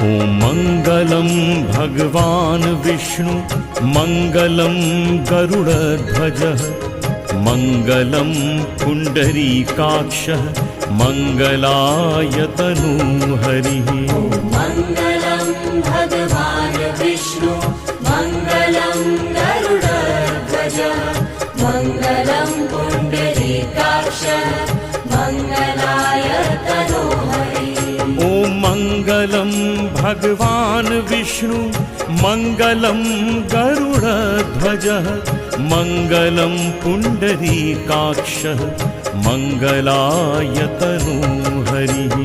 ॐ मङ्गलं भगवान् विष्णु मङ्गलं गरुडध्वजः मङ्गलं पुण्डरीकाक्षः मङ्गलाय तनूहरिः। मङ्गलं भगवान् विष्णु मङ्गलं गरुडध्वजः मङ्गलं पुण्डरीकाक्षः मङ्गलाय तनूहरिः। ॐ मङ्गलं भगवान् विष्णु मङ्गलं गरुडध्वजः मङ्गलं पुण्डरीकाक्षः मङ्गलाय तनूहरिः।